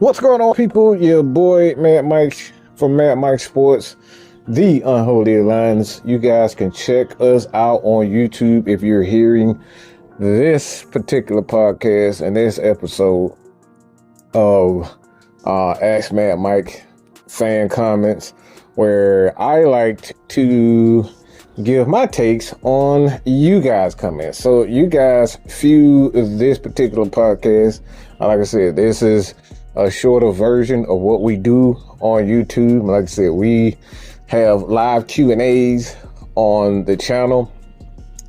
What's going on, people? Your boy Matt Mike from Matt Mike Sports, the Unholy Alliance. You guys can check us out on YouTube if you're hearing this particular podcast and this episode of Ask Matt Mike fan comments, where I like to give my takes on you guys' comments. So you guys view this particular podcast. Like I said, this is a shorter version of what we do on YouTube. Like I said, we have live Q&As on the channel,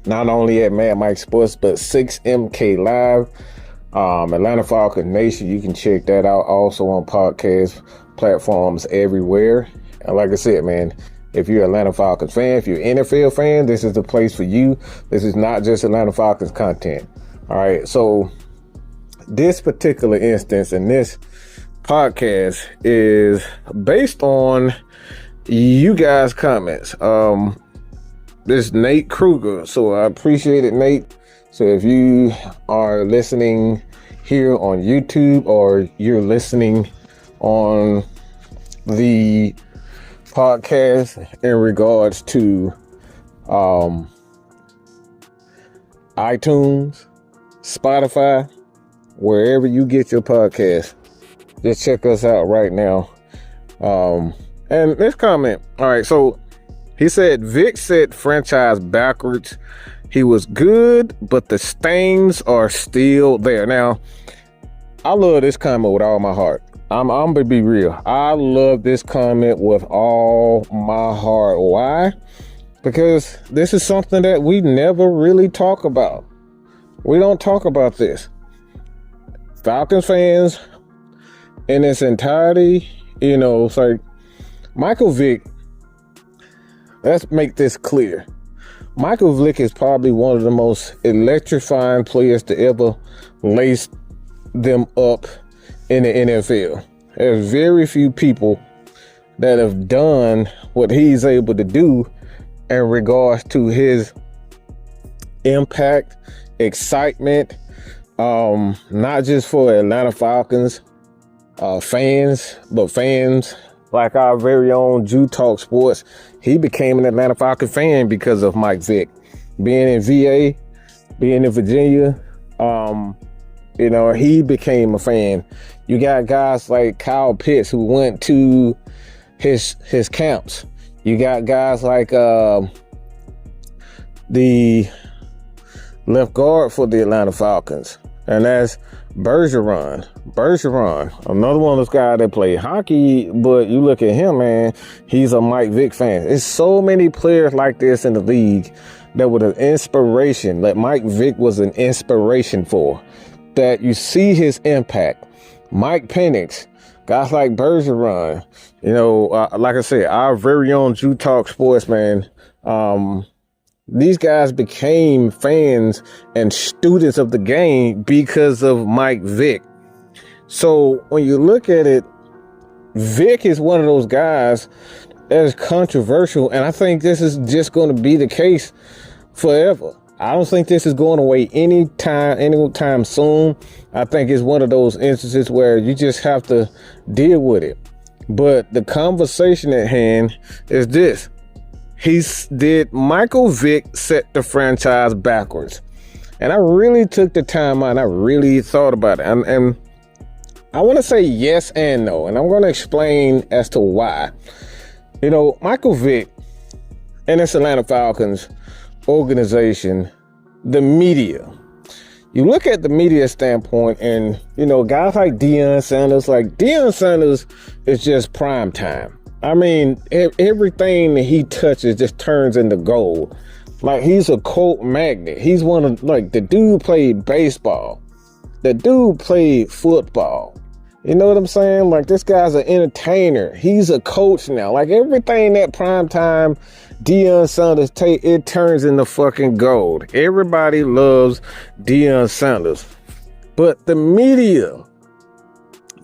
not only at Mad Mike Sports, but 6MK Live, Atlanta Falcons Nation. You can check that out also on podcast platforms everywhere. And like I said, man, if you're an Atlanta Falcons fan, if you're an NFL fan, this is the place for you. This is not just Atlanta Falcons content. All right, so this particular instance in this podcast is based on you guys' comments. This Nate Kruger. So I appreciate it, Nate. So if you are listening here on YouTube or you're listening on the podcast in regards to iTunes, Spotify, wherever you get your podcast, just check us out right now. And this comment, all right, so he said Vick set franchise backwards. He was good, but the stains are still there. Now, I love this comment with all my heart. I'm gonna be real. I love this comment with all my heart. Why? Because this is something that we never really talk about. We don't talk about this. Falcons fans in its entirety, you know, it's like Michael Vick. Let's make this clear. Michael Vick is probably one of the most electrifying players to ever lace them up in the NFL. There's very few people that have done what he's able to do in regards to his impact, excitement, not just for Atlanta Falcons fans, but fans like our very own Jew Talk Sports. He became an Atlanta Falcon fan because of Mike Vick. Being in VA, being in Virginia, you know, he became a fan. You got guys like Kyle Pitts who went to his camps. You got guys like the left guard for the Atlanta Falcons, and that's Bergeron, another one of those guys that play hockey, but you look at him, man, he's a Mike Vick fan. There's so many players like this in the league that were an inspiration, that Mike Vick was an inspiration for, that you see his impact. Mike Penix, guys like Bergeron, you know, like I said, our very own Jew Talk Sports, man, these guys became fans and students of the game because of Mike Vick. So when you look at it, Vick is one of those guys that is controversial, and I think this is just going to be the case forever. I don't think this is going away anytime soon. I think it's one of those instances where you just have to deal with it. But the conversation at hand is this. Did Michael Vick set the franchise backwards? And I really took the time out and I really thought about it. And I want to say yes and no. And I'm going to explain as to why. You know, Michael Vick and this Atlanta Falcons organization, the media. You look at the media standpoint and, you know, guys like Deion Sanders is just prime time. I mean, everything that he touches just turns into gold. Like, he's a quote magnet. He's one of, like, the dude played baseball. The dude played football. You know what I'm saying? Like, this guy's an entertainer. He's a coach now. Like, everything that primetime Deion Sanders it turns into fucking gold. Everybody loves Deion Sanders. But the media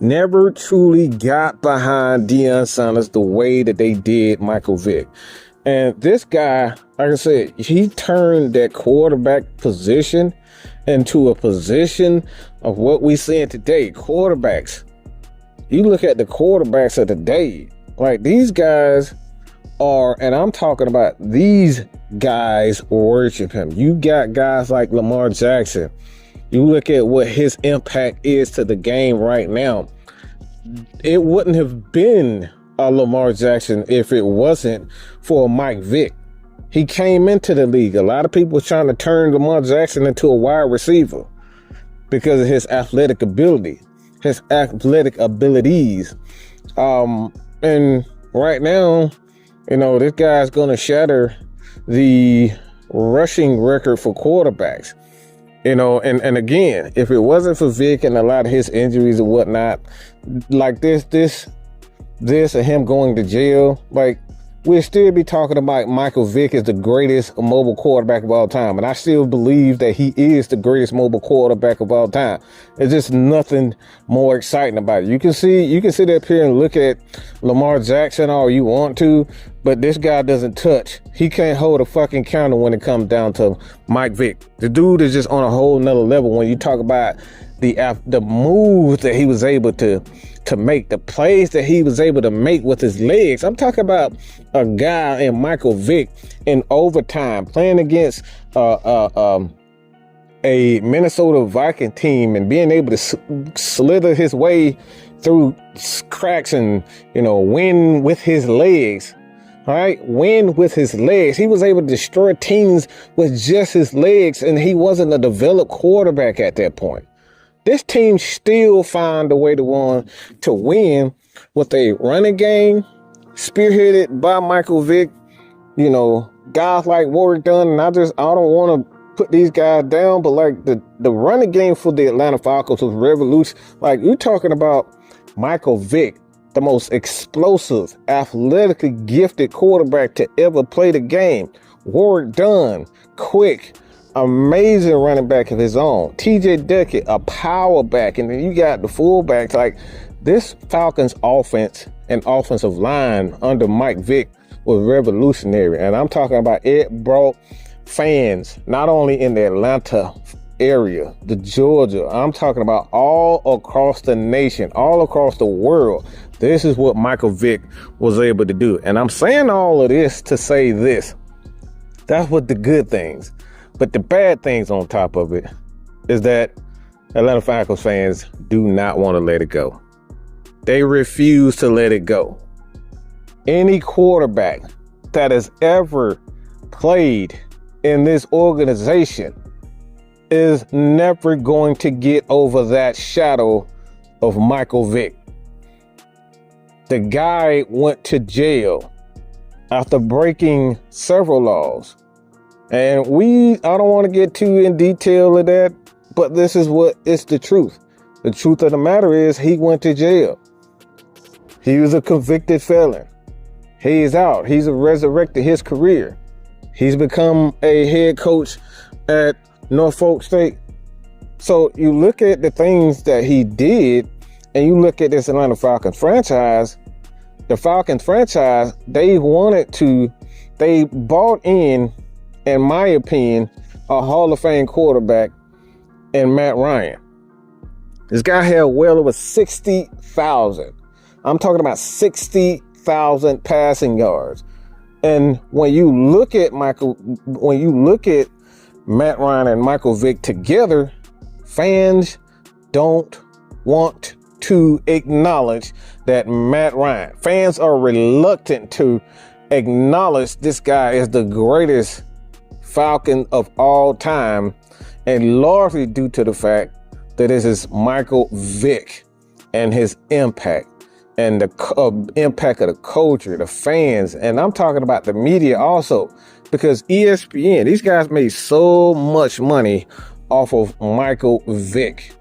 never truly got behind Deion Sanders the way that they did Michael Vick. And this guy, like I said, he turned that quarterback position into a position of what we seeing today. Quarterbacks you look at the quarterbacks of the day, like these guys are, and I'm talking about these guys worship him. You got guys like Lamar Jackson. You look at what his impact is to the game right now. It wouldn't have been a Lamar Jackson if it wasn't for Mike Vick. He came into the league. A lot of people were trying to turn Lamar Jackson into a wide receiver because of his athletic ability, his athletic abilities. And right now, this guy's going to shatter the rushing record for quarterbacks. And again, if it wasn't for Vick and a lot of his injuries and whatnot, like this and him going to jail, like we'd still be talking about Michael Vick as the greatest mobile quarterback of all time. And I still believe that he is the greatest mobile quarterback of all time. There's just nothing more exciting about it. You can sit up here and look at Lamar Jackson all you want to, but this guy doesn't touch. He can't hold a fucking counter when it comes down to Mike Vick. The dude is just on a whole nother level when you talk about the moves that he was able to make, the plays that he was able to make with his legs. I'm talking about a guy in Michael Vick in overtime playing against a Minnesota Viking team and being able to slither his way through cracks and, win with his legs. All right, win with his legs. He was able to destroy teams with just his legs, and he wasn't a developed quarterback at that point. This team still found a way to win with a running game spearheaded by Michael Vick. Guys like Warrick Dunn, and I don't want to put these guys down, but like the running game for the Atlanta Falcons was revolution. Like you're talking about Michael Vick, the most explosive, athletically gifted quarterback to ever play the game. Warrick Dunn, quick, amazing running back of his own. TJ Duckett, a power back. And then you got the fullbacks. Like this Falcons offense and offensive line under Mike Vick was revolutionary. And I'm talking about it brought fans, not only in the Atlanta area, the Georgia, I'm talking about all across the nation, all across the world. This is what Michael Vick was able to do. And I'm saying all of this to say this. That's what the good things. But the bad things on top of it is that Atlanta Falcons fans do not want to let it go. They refuse to let it go. Any quarterback that has ever played in this organization is never going to get over that shadow of Michael Vick. The guy went to jail after breaking several laws. And I don't want to get too in detail of that, but this is it's the truth. The truth of the matter is he went to jail. He was a convicted felon. He's out. He's resurrected his career. He's become a head coach at Norfolk State. So you look at the things that he did, and you look at this Atlanta Falcons franchise. The Falcons franchise, they bought in my opinion, a Hall of Fame quarterback in Matt Ryan. This guy had well over 60,000. I'm talking about 60,000 passing yards. And when you look at Matt Ryan and Michael Vick together, fans don't want to acknowledge that Matt Ryan. Fans are reluctant to acknowledge this guy as the greatest Falcon of all time, and largely due to the fact that this is Michael Vick and his impact and the impact of the culture, the fans, and I'm talking about the media also, because ESPN, these guys made so much money off of Michael Vick.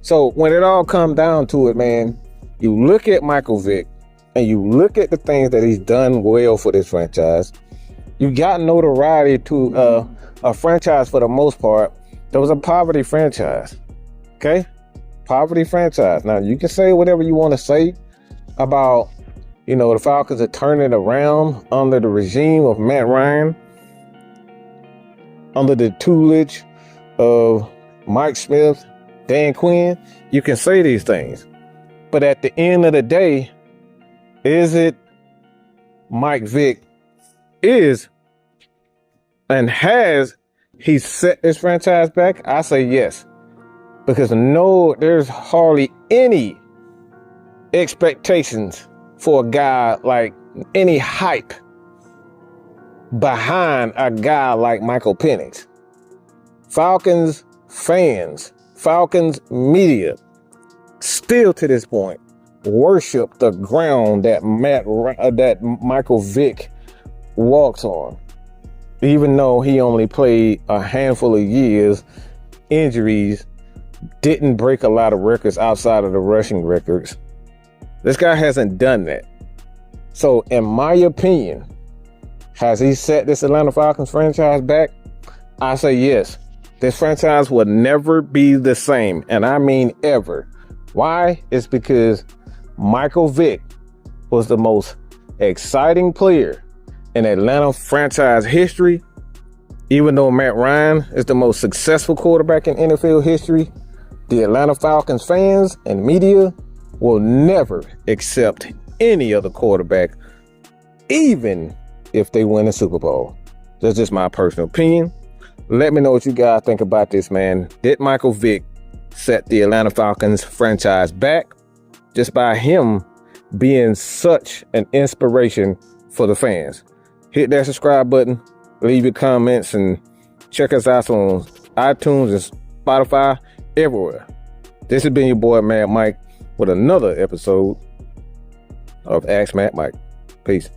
So when it all comes down to it, man, you look at Michael Vick and you look at the things that he's done well for this franchise. You got notoriety to a franchise for the most part that was a poverty franchise. Okay? Poverty franchise. Now, you can say whatever you want to say about, the Falcons are turning around under the regime of Matt Ryan, under the tutelage of Mike Smith, Dan Quinn. You can say these things. But at the end of the day, is it Mike Vick is and has he set this franchise back? I say yes. Because there's hardly any expectations for a guy like any hype behind a guy like Michael Penix. Falcons fans, Falcons media, still to this point, worship the ground that Michael Vick walks on. Even though he only played a handful of years, injuries didn't break a lot of records outside of the rushing records. This guy hasn't done that. So in my opinion, has he set this Atlanta Falcons franchise back? I say yes. This franchise will never be the same. And I mean ever. Why? It's because Michael Vick was the most exciting player in Atlanta franchise history. Even though Matt Ryan is the most successful quarterback in NFL history, the Atlanta Falcons fans and media will never accept any other quarterback, even if they win a Super Bowl. That's just my personal opinion. Let me know what you guys think about this, man. Did Michael Vick set the Atlanta Falcons franchise back just by him being such an inspiration for the fans? Hit that subscribe button, leave your comments, and check us out on iTunes and Spotify, everywhere. This has been your boy, Mad Mike, with another episode of Ask Matt Mike. Peace.